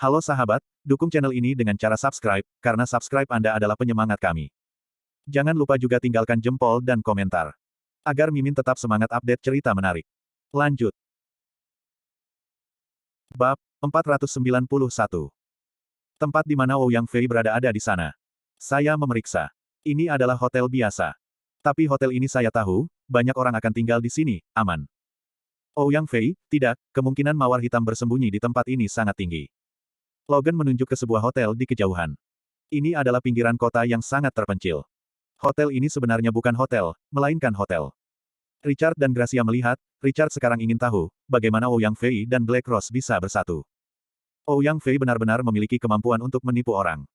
Halo sahabat, dukung channel ini dengan cara subscribe, karena subscribe Anda adalah penyemangat kami. Jangan lupa juga tinggalkan jempol dan komentar. Agar Mimin tetap semangat update cerita menarik. Lanjut. Bab 491. Tempat di mana Ouyang Fei berada ada di sana. Saya memeriksa. Ini adalah hotel biasa. Tapi hotel ini saya tahu, banyak orang akan tinggal di sini, aman. Ouyang Fei, tidak, kemungkinan mawar hitam bersembunyi di tempat ini sangat tinggi. Logan menunjuk ke sebuah hotel di kejauhan. Ini adalah pinggiran kota yang sangat terpencil. Hotel ini sebenarnya bukan hotel, melainkan hotel. Richard dan Gracia melihat, Richard sekarang ingin tahu, bagaimana Ouyang Fei dan Black Rose bisa bersatu. Ouyang Fei benar-benar memiliki kemampuan untuk menipu orang.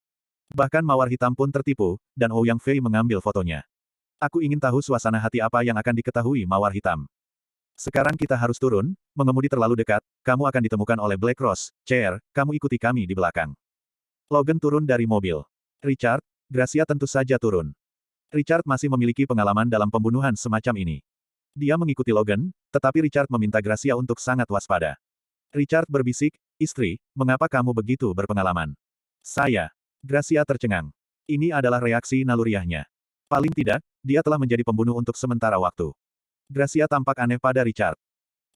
Bahkan mawar hitam pun tertipu, dan Ouyang Fei mengambil fotonya. Aku ingin tahu suasana hati apa yang akan diketahui mawar hitam. Sekarang kita harus turun, mengemudi terlalu dekat, kamu akan ditemukan oleh Black Rose, Chair, kamu ikuti kami di belakang. Logan turun dari mobil. Richard, Gracia tentu saja turun. Richard masih memiliki pengalaman dalam pembunuhan semacam ini. Dia mengikuti Logan, tetapi Richard meminta Gracia untuk sangat waspada. Richard berbisik, istri, mengapa kamu begitu berpengalaman? Saya. Gracia tercengang. Ini adalah reaksi naluriahnya. Paling tidak, dia telah menjadi pembunuh untuk sementara waktu. Gracia tampak aneh pada Richard.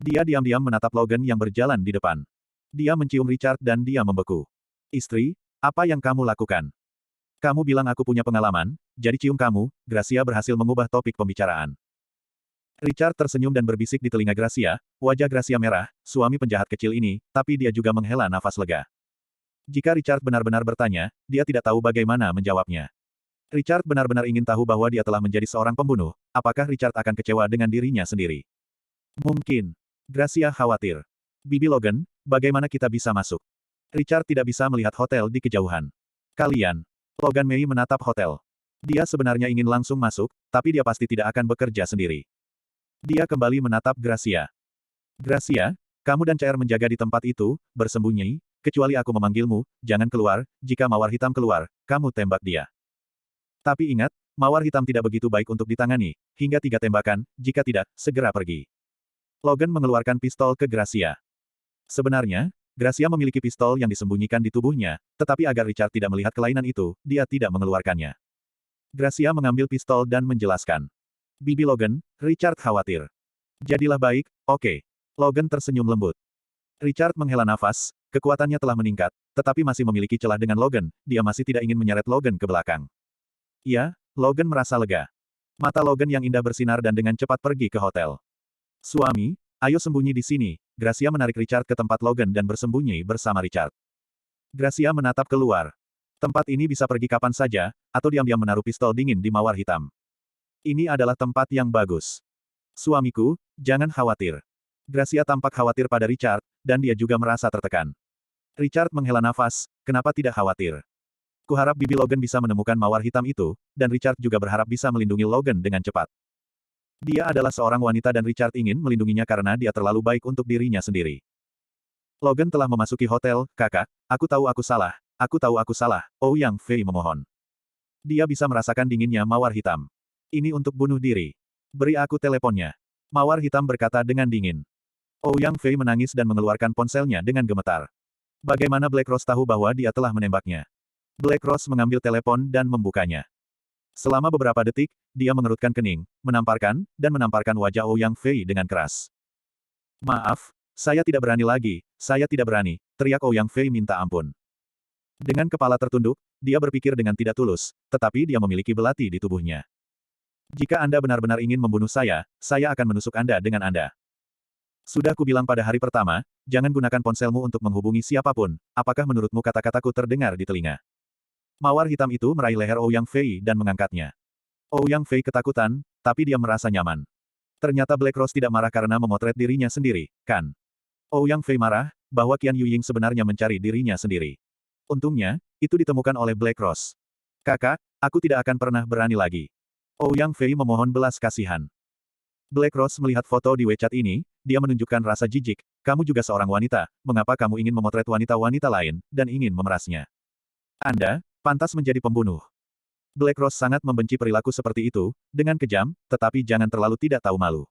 Dia diam-diam menatap Logan yang berjalan di depan. Dia mencium Richard dan dia membeku. Istri, apa yang kamu lakukan? Kamu bilang aku punya pengalaman, jadi cium kamu. Gracia berhasil mengubah topik pembicaraan. Richard tersenyum dan berbisik di telinga Gracia, wajah Gracia merah, suami penjahat kecil ini, tapi dia juga menghela nafas lega. Jika Richard benar-benar bertanya, dia tidak tahu bagaimana menjawabnya. Richard benar-benar ingin tahu bahwa dia telah menjadi seorang pembunuh, apakah Richard akan kecewa dengan dirinya sendiri? Mungkin. Gracia khawatir. Bibi Logan, bagaimana kita bisa masuk? Richard tidak bisa melihat hotel di kejauhan. Kalian. Logan Mei menatap hotel. Dia sebenarnya ingin langsung masuk, tapi dia pasti tidak akan bekerja sendiri. Dia kembali menatap Gracia. Gracia, kamu dan CR menjaga di tempat itu, bersembunyi, kecuali aku memanggilmu, jangan keluar, jika mawar hitam keluar, kamu tembak dia. Tapi ingat, mawar hitam tidak begitu baik untuk ditangani, hingga 3 tembakan, jika tidak, segera pergi. Logan mengeluarkan pistol ke Gracia. Sebenarnya, Gracia memiliki pistol yang disembunyikan di tubuhnya, tetapi agar Richard tidak melihat kelainan itu, dia tidak mengeluarkannya. Gracia mengambil pistol dan menjelaskan. Bibi Logan, Richard khawatir. Jadilah baik, oke. Logan tersenyum lembut. Richard menghela nafas, kekuatannya telah meningkat, tetapi masih memiliki celah dengan Logan, dia masih tidak ingin menyeret Logan ke belakang. Ya, Logan merasa lega. Mata Logan yang indah bersinar dan dengan cepat pergi ke hotel. Suami, ayo sembunyi di sini. Gracia menarik Richard ke tempat Logan dan bersembunyi bersama Richard. Gracia menatap keluar. Tempat ini bisa pergi kapan saja, atau diam-diam menaruh pistol dingin di mawar hitam. Ini adalah tempat yang bagus. Suamiku, jangan khawatir. Gracia tampak khawatir pada Richard, dan dia juga merasa tertekan. Richard menghela nafas, kenapa tidak khawatir? Kuharap Bibi Logan bisa menemukan mawar hitam itu, dan Richard juga berharap bisa melindungi Logan dengan cepat. Dia adalah seorang wanita dan Richard ingin melindunginya karena dia terlalu baik untuk dirinya sendiri. Logan telah memasuki hotel, kakak, aku tahu aku salah, Ouyang Fei memohon. Dia bisa merasakan dinginnya mawar hitam. Ini untuk bunuh diri. Beri aku teleponnya. Mawar hitam berkata dengan dingin. Ouyang Fei menangis dan mengeluarkan ponselnya dengan gemetar. Bagaimana Black Rose tahu bahwa dia telah menembaknya? Black Rose mengambil telepon dan membukanya. Selama beberapa detik, dia mengerutkan kening, menamparkan wajah Ouyang Fei dengan keras. Maaf, saya tidak berani lagi, saya tidak berani, teriak Ouyang Fei minta ampun. Dengan kepala tertunduk, dia berpikir dengan tidak tulus, tetapi dia memiliki belati di tubuhnya. Jika Anda benar-benar ingin membunuh saya akan menusuk Anda dengan Anda. Sudah kubilang pada hari pertama, jangan gunakan ponselmu untuk menghubungi siapapun, apakah menurutmu kata-kataku terdengar di telinga? Mawar hitam itu meraih leher Ouyang Fei dan mengangkatnya. Ouyang Fei ketakutan, tapi dia merasa nyaman. Ternyata Black Rose tidak marah karena memotret dirinya sendiri, kan? Ouyang Fei marah, bahwa Qian Yuying sebenarnya mencari dirinya sendiri. Untungnya, itu ditemukan oleh Black Rose. Kakak, aku tidak akan pernah berani lagi. Ouyang Fei memohon belas kasihan. Black Rose melihat foto di WeChat ini, dia menunjukkan rasa jijik, kamu juga seorang wanita, mengapa kamu ingin memotret wanita-wanita lain, dan ingin memerasnya? Anda, pantas menjadi pembunuh. Black Rose sangat membenci perilaku seperti itu, dengan kejam, tetapi jangan terlalu tidak tahu malu.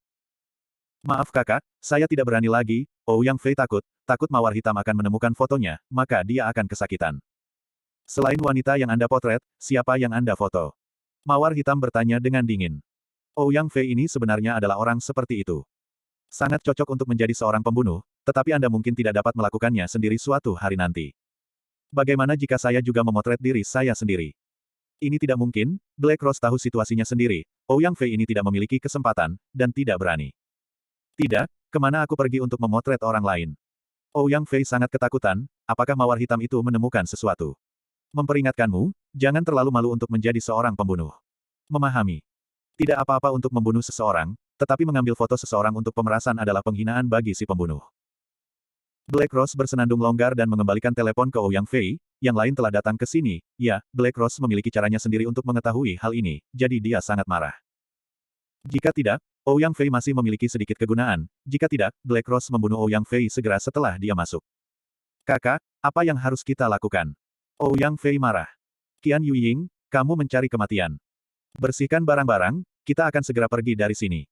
Maaf kakak, saya tidak berani lagi. Ouyang Fei takut mawar hitam akan menemukan fotonya, maka dia akan kesakitan. Selain wanita yang Anda potret, siapa yang Anda foto? Mawar hitam bertanya dengan dingin. Ouyang Fei ini sebenarnya adalah orang seperti itu. Sangat cocok untuk menjadi seorang pembunuh, tetapi Anda mungkin tidak dapat melakukannya sendiri suatu hari nanti. Bagaimana jika saya juga memotret diri saya sendiri? Ini tidak mungkin, Black Rose tahu situasinya sendiri. Ouyang Fei ini tidak memiliki kesempatan, dan tidak berani. Tidak, kemana aku pergi untuk memotret orang lain? Ouyang Fei sangat ketakutan, apakah mawar hitam itu menemukan sesuatu? Memperingatkanmu, jangan terlalu malu untuk menjadi seorang pembunuh. Memahami. Tidak apa-apa untuk membunuh seseorang, tetapi mengambil foto seseorang untuk pemerasan adalah penghinaan bagi si pembunuh. Black Rose bersenandung longgar dan mengembalikan telepon ke Ouyang Fei, yang lain telah datang ke sini. Ya, Black Rose memiliki caranya sendiri untuk mengetahui hal ini, jadi dia sangat marah. Jika tidak, Ouyang Fei masih memiliki sedikit kegunaan. Jika tidak, Black Rose membunuh Ouyang Fei segera setelah dia masuk. Kakak, apa yang harus kita lakukan? Ouyang Fei marah. Qian Yuying, kamu mencari kematian. Bersihkan barang-barang, kita akan segera pergi dari sini.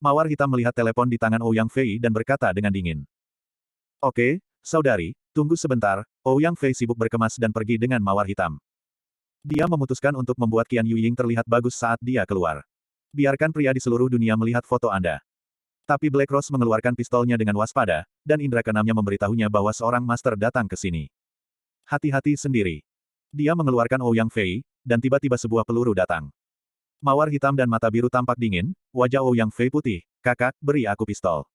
Mawar hitam melihat telepon di tangan Ouyang Fei dan berkata dengan dingin. Oke, saudari, tunggu sebentar. Ouyang Fei sibuk berkemas dan pergi dengan mawar hitam. Dia memutuskan untuk membuat Qian Yuying terlihat bagus saat dia keluar. Biarkan pria di seluruh dunia melihat foto Anda. Tapi Black Rose mengeluarkan pistolnya dengan waspada, dan indera keenamnya memberitahunya bahwa seorang master datang ke sini. Hati-hati sendiri. Dia mengeluarkan Ouyang Fei, dan tiba-tiba sebuah peluru datang. Mawar hitam dan mata biru tampak dingin, wajah Ouyang Fei putih. Kakak, beri aku pistol.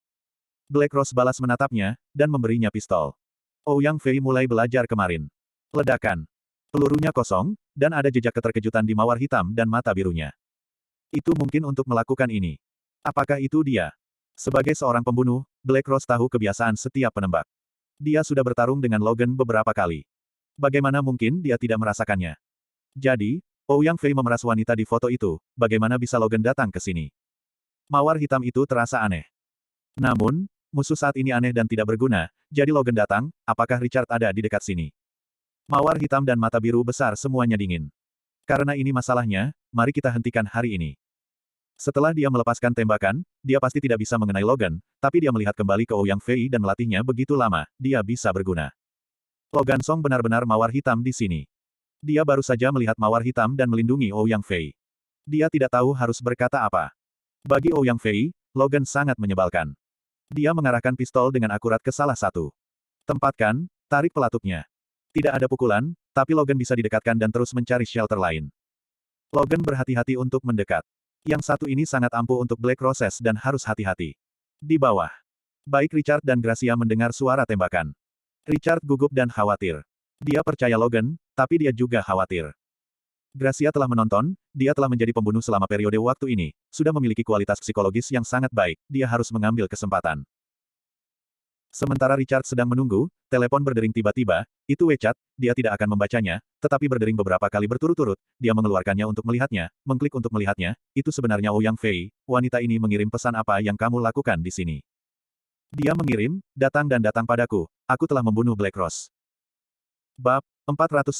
Black Rose balas menatapnya, dan memberinya pistol. Ouyang Fei mulai belajar kemarin. Ledakan. Pelurunya kosong, dan ada jejak keterkejutan di mawar hitam dan mata birunya. Itu mungkin untuk melakukan ini. Apakah itu dia? Sebagai seorang pembunuh, Black Rose tahu kebiasaan setiap penembak. Dia sudah bertarung dengan Logan beberapa kali. Bagaimana mungkin dia tidak merasakannya? Jadi, Ouyang Fei memeras wanita di foto itu, bagaimana bisa Logan datang ke sini? Mawar hitam itu terasa aneh. Namun, musuh saat ini aneh dan tidak berguna, jadi Logan datang, apakah Richard ada di dekat sini? Mawar hitam dan mata biru besar semuanya dingin. Karena ini masalahnya, mari kita hentikan hari ini. Setelah dia melepaskan tembakan, dia pasti tidak bisa mengenai Logan, tapi dia melihat kembali ke Ouyang Fei dan melatihnya begitu lama, dia bisa berguna. Logan Song benar-benar mawar hitam di sini. Dia baru saja melihat mawar hitam dan melindungi Ouyang Fei. Dia tidak tahu harus berkata apa. Bagi Ouyang Fei, Logan sangat menyebalkan. Dia mengarahkan pistol dengan akurat ke salah satu. Tempatkan, tarik pelatuknya. Tidak ada pukulan, tapi Logan bisa didekatkan dan terus mencari shelter lain. Logan berhati-hati untuk mendekat. Yang satu ini sangat ampuh untuk Black Roses dan harus hati-hati. Di bawah. Baik Richard dan Gracia mendengar suara tembakan. Richard gugup dan khawatir. Dia percaya Logan, tapi dia juga khawatir. Gracia telah menonton, dia telah menjadi pembunuh selama periode waktu ini, sudah memiliki kualitas psikologis yang sangat baik, dia harus mengambil kesempatan. Sementara Richard sedang menunggu, telepon berdering tiba-tiba, itu WeChat, dia tidak akan membacanya, tetapi berdering beberapa kali berturut-turut, dia mengeluarkannya untuk melihatnya, mengklik untuk melihatnya, itu sebenarnya Ouyang Fei, wanita ini mengirim pesan apa yang kamu lakukan di sini. Dia mengirim, datang dan datang padaku, aku telah membunuh Black Rose. Bab 492.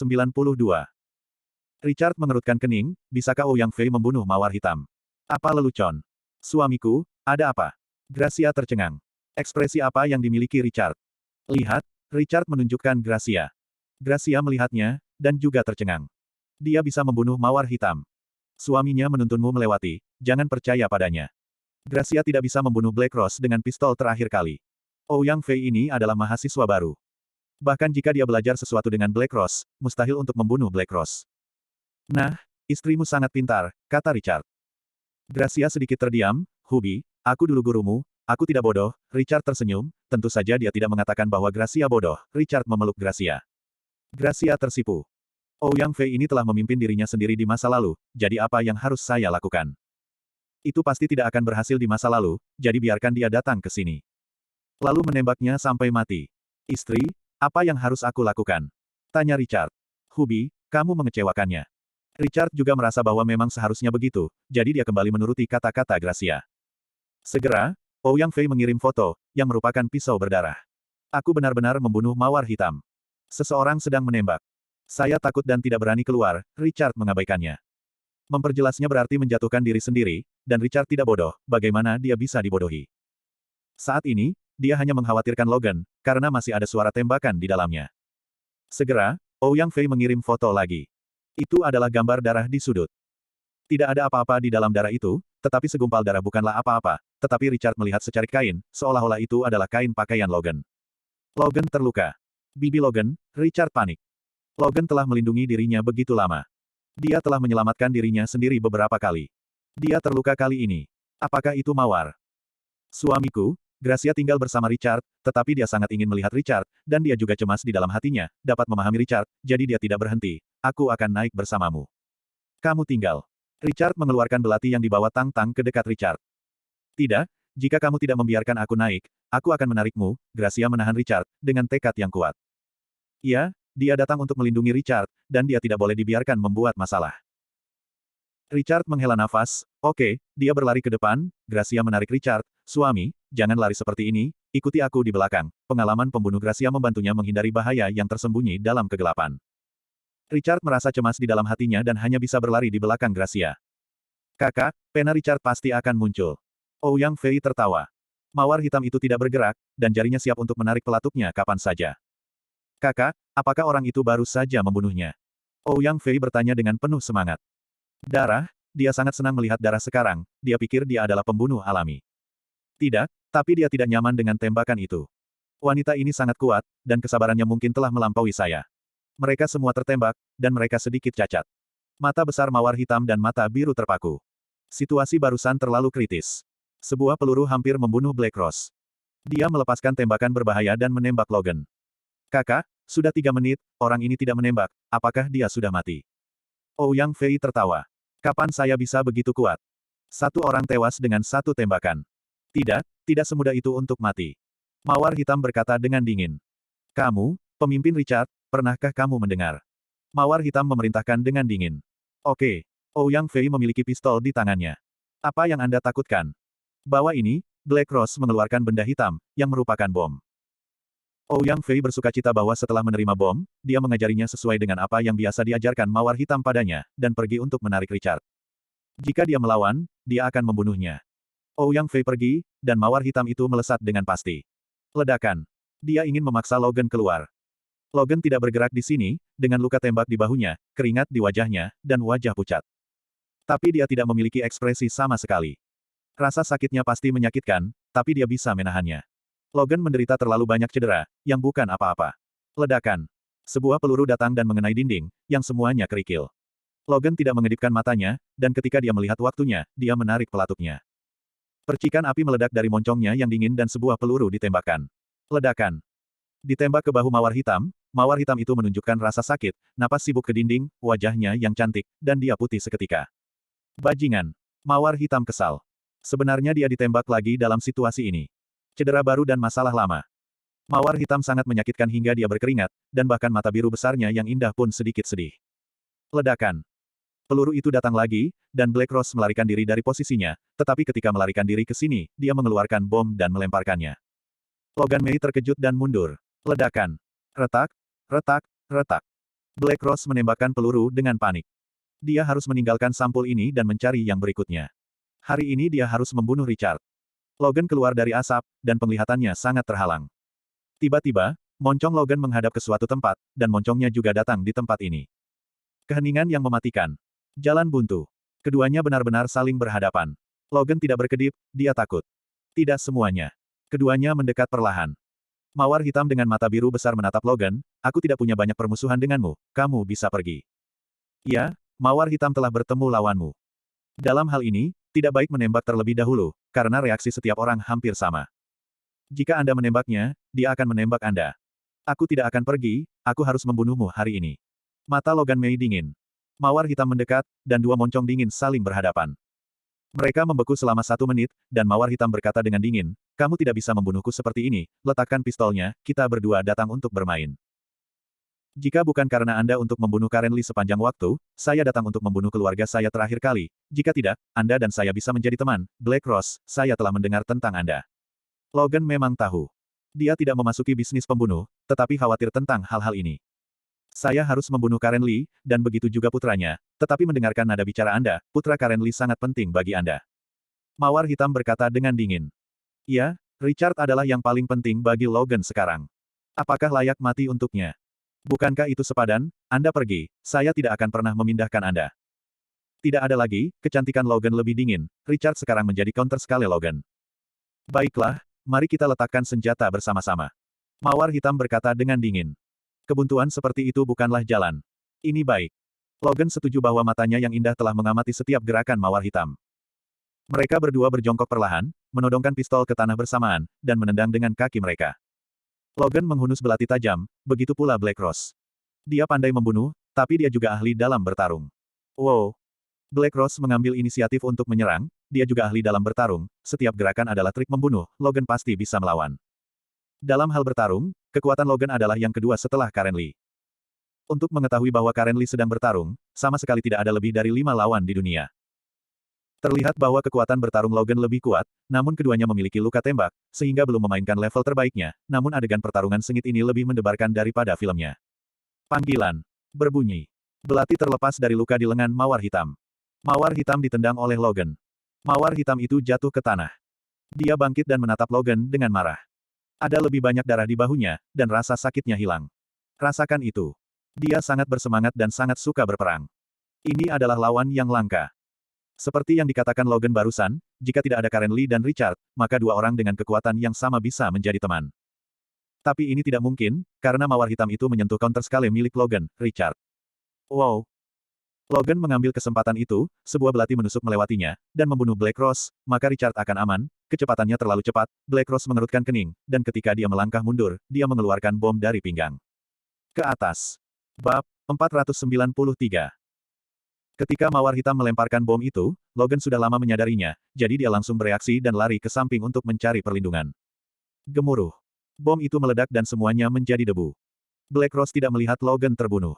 Richard mengerutkan kening, bisakah Ouyang Fei membunuh mawar hitam? Apa lelucon? Suamiku, ada apa? Gracia tercengang. Ekspresi apa yang dimiliki Richard? Lihat, Richard menunjukkan Gracia. Gracia melihatnya, dan juga tercengang. Dia bisa membunuh mawar hitam. Suaminya menuntunmu melewati, jangan percaya padanya. Gracia tidak bisa membunuh Black Rose dengan pistol terakhir kali. Ouyang Fei ini adalah mahasiswa baru. Bahkan jika dia belajar sesuatu dengan Black Rose, mustahil untuk membunuh Black Rose. Nah, istrimu sangat pintar, kata Richard. Gracia sedikit terdiam, Hubi, aku dulu gurumu, aku tidak bodoh, Richard tersenyum, tentu saja dia tidak mengatakan bahwa Gracia bodoh, Richard memeluk Gracia. Gracia tersipu. Ouyang Fei ini telah memimpin dirinya sendiri di masa lalu, jadi apa yang harus saya lakukan? Itu pasti tidak akan berhasil di masa lalu, jadi biarkan dia datang ke sini. Lalu menembaknya sampai mati. Istri, apa yang harus aku lakukan? Tanya Richard. Hubi, kamu mengecewakannya. Richard juga merasa bahwa memang seharusnya begitu, jadi dia kembali menuruti kata-kata Gracia. Segera, Ouyang Fei mengirim foto, yang merupakan pisau berdarah. Aku benar-benar membunuh mawar hitam. Seseorang sedang menembak. Saya takut dan tidak berani keluar, Richard mengabaikannya. Memperjelasnya berarti menjatuhkan diri sendiri, dan Richard tidak bodoh, bagaimana dia bisa dibodohi. Saat ini, dia hanya mengkhawatirkan Logan, karena masih ada suara tembakan di dalamnya. Segera, Ouyang Fei mengirim foto lagi. Itu adalah gambar darah di sudut. Tidak ada apa-apa di dalam darah itu, tetapi segumpal darah bukanlah apa-apa, tetapi Richard melihat secarik kain, seolah-olah itu adalah kain pakaian Logan. Logan terluka. Bibi Logan, Richard panik. Logan telah melindungi dirinya begitu lama. Dia telah menyelamatkan dirinya sendiri beberapa kali. Dia terluka kali ini. Apakah itu mawar? Suamiku, Gracia tinggal bersama Richard, tetapi dia sangat ingin melihat Richard, dan dia juga cemas di dalam hatinya, dapat memahami Richard, jadi dia tidak berhenti. Aku akan naik bersamamu. Kamu tinggal. Richard mengeluarkan belati yang dibawa Tang-Tang ke dekat Richard. Tidak, jika kamu tidak membiarkan aku naik, aku akan menarikmu. Gracia menahan Richard, dengan tekad yang kuat. Iya, dia datang untuk melindungi Richard, dan dia tidak boleh dibiarkan membuat masalah. Richard menghela nafas. Oke, dia berlari ke depan. Gracia menarik Richard. Suami, jangan lari seperti ini, ikuti aku di belakang. Pengalaman pembunuh Gracia membantunya menghindari bahaya yang tersembunyi dalam kegelapan. Richard merasa cemas di dalam hatinya dan hanya bisa berlari di belakang Gracia. Kakak, pena Richard pasti akan muncul. Ouyang Fei tertawa. Mawar hitam itu tidak bergerak, dan jarinya siap untuk menarik pelatuknya kapan saja. Kakak, apakah orang itu baru saja membunuhnya? Ouyang Fei bertanya dengan penuh semangat. Darah, dia sangat senang melihat darah sekarang, dia pikir dia adalah pembunuh alami. Tidak, tapi dia tidak nyaman dengan tembakan itu. Wanita ini sangat kuat, dan kesabarannya mungkin telah melampaui saya. Mereka semua tertembak, dan mereka sedikit cacat. Mata besar mawar hitam dan mata biru terpaku. Situasi barusan terlalu kritis. Sebuah peluru hampir membunuh Black Rose. Dia melepaskan tembakan berbahaya dan menembak Logan. Kakak, sudah 3 menit, orang ini tidak menembak, apakah dia sudah mati? Ouyang Fei tertawa. Kapan saya bisa begitu kuat? Satu orang tewas dengan satu tembakan. Tidak, tidak semudah itu untuk mati. Mawar hitam berkata dengan dingin. Kamu, pemimpin Richard, pernahkah kamu mendengar? Mawar hitam memerintahkan dengan dingin. Oke. Ouyang Fei memiliki pistol di tangannya. Apa yang Anda takutkan? Bawa ini, Black Rose mengeluarkan benda hitam, yang merupakan bom. Ouyang Fei bersukacita bahwa setelah menerima bom, dia mengajarinya sesuai dengan apa yang biasa diajarkan mawar hitam padanya, dan pergi untuk menarik Richard. Jika dia melawan, dia akan membunuhnya. Ouyang Fei pergi, dan mawar hitam itu melesat dengan pasti. Ledakan. Dia ingin memaksa Logan keluar. Logan tidak bergerak di sini, dengan luka tembak di bahunya, keringat di wajahnya, dan wajah pucat. Tapi dia tidak memiliki ekspresi sama sekali. Rasa sakitnya pasti menyakitkan, tapi dia bisa menahannya. Logan menderita terlalu banyak cedera, yang bukan apa-apa. Ledakan. Sebuah peluru datang dan mengenai dinding, yang semuanya kerikil. Logan tidak mengedipkan matanya, dan ketika dia melihat waktunya, dia menarik pelatuknya. Percikan api meledak dari moncongnya yang dingin dan sebuah peluru ditembakkan. Ledakan. Ditembak ke bahu mawar hitam itu menunjukkan rasa sakit, napas sibuk ke dinding, wajahnya yang cantik, dan dia putih seketika. Bajingan. Mawar hitam kesal. Sebenarnya dia ditembak lagi dalam situasi ini. Cedera baru dan masalah lama. Mawar hitam sangat menyakitkan hingga dia berkeringat, dan bahkan mata biru besarnya yang indah pun sedikit sedih. Ledakan. Peluru itu datang lagi, dan Black Rose melarikan diri dari posisinya, tetapi ketika melarikan diri ke sini, dia mengeluarkan bom dan melemparkannya. Logan Mei terkejut dan mundur. Ledakan. Retak, retak, retak. Black Rose menembakkan peluru dengan panik. Dia harus meninggalkan sampul ini dan mencari yang berikutnya. Hari ini dia harus membunuh Richard. Logan keluar dari asap, dan penglihatannya sangat terhalang. Tiba-tiba, moncong Logan menghadap ke suatu tempat, dan moncongnya juga datang di tempat ini. Keheningan yang mematikan. Jalan buntu. Keduanya benar-benar saling berhadapan. Logan tidak berkedip, dia takut. Tidak semuanya. Keduanya mendekat perlahan. Mawar hitam dengan mata biru besar menatap Logan, aku tidak punya banyak permusuhan denganmu, kamu bisa pergi. Ya, mawar hitam telah bertemu lawanmu. Dalam hal ini, tidak baik menembak terlebih dahulu, karena reaksi setiap orang hampir sama. Jika Anda menembaknya, dia akan menembak Anda. Aku tidak akan pergi, aku harus membunuhmu hari ini. Mata Logan Mei dingin. Mawar hitam mendekat, dan dua moncong dingin saling berhadapan. Mereka membeku selama 1 menit, dan mawar hitam berkata dengan dingin, kamu tidak bisa membunuhku seperti ini, letakkan pistolnya, kita berdua datang untuk bermain. Jika bukan karena Anda untuk membunuh Karen Lee sepanjang waktu, saya datang untuk membunuh keluarga saya terakhir kali. Jika tidak, Anda dan saya bisa menjadi teman. Black Rose, saya telah mendengar tentang Anda. Logan memang tahu. Dia tidak memasuki bisnis pembunuh, tetapi khawatir tentang hal-hal ini. Saya harus membunuh Karen Lee, dan begitu juga putranya, tetapi mendengarkan nada bicara Anda, putra Karen Lee sangat penting bagi Anda. Mawar hitam berkata dengan dingin. Ya, Richard adalah yang paling penting bagi Logan sekarang. Apakah layak mati untuknya? Bukankah itu sepadan? Anda pergi, saya tidak akan pernah memindahkan Anda. Tidak ada lagi, kecantikan Logan lebih dingin. Richard sekarang menjadi counter sekali Logan. Baiklah, mari kita letakkan senjata bersama-sama. Mawar hitam berkata dengan dingin. Kebuntuan seperti itu bukanlah jalan. Ini baik. Logan setuju bahwa matanya yang indah telah mengamati setiap gerakan mawar hitam. Mereka berdua berjongkok perlahan, menodongkan pistol ke tanah bersamaan, dan menendang dengan kaki mereka. Logan menghunus belati tajam, begitu pula Black Rose. Dia pandai membunuh, tapi dia juga ahli dalam bertarung. Wow! Black Rose mengambil inisiatif untuk menyerang, dia juga ahli dalam bertarung, setiap gerakan adalah trik membunuh, Logan pasti bisa melawan. Dalam hal bertarung, kekuatan Logan adalah yang kedua setelah Karen Lee. Untuk mengetahui bahwa Karen Lee sedang bertarung, sama sekali tidak ada lebih dari 5 lawan di dunia. Terlihat bahwa kekuatan bertarung Logan lebih kuat, namun keduanya memiliki luka tembak, sehingga belum memainkan level terbaiknya, namun adegan pertarungan sengit ini lebih mendebarkan daripada filmnya. Panggilan. Berbunyi. Belati terlepas dari luka di lengan Mawar Hitam. Mawar Hitam ditendang oleh Logan. Mawar Hitam itu jatuh ke tanah. Dia bangkit dan menatap Logan dengan marah. Ada lebih banyak darah di bahunya, dan rasa sakitnya hilang. Rasakan itu. Dia sangat bersemangat dan sangat suka berperang. Ini adalah lawan yang langka. Seperti yang dikatakan Logan barusan, jika tidak ada Karen Lee dan Richard, maka dua orang dengan kekuatan yang sama bisa menjadi teman. Tapi ini tidak mungkin, karena mawar hitam itu menyentuh counter skala milik Logan, Richard. Wow! Logan mengambil kesempatan itu, sebuah belati menusuk melewatinya, dan membunuh Black Rose, maka Richard akan aman, kecepatannya terlalu cepat, Black Rose mengerutkan kening, dan ketika dia melangkah mundur, dia mengeluarkan bom dari pinggang. Ke atas. Bab 493. Ketika mawar hitam melemparkan bom itu, Logan sudah lama menyadarinya, jadi dia langsung bereaksi dan lari ke samping untuk mencari perlindungan. Gemuruh. Bom itu meledak dan semuanya menjadi debu. Black Rose tidak melihat Logan terbunuh.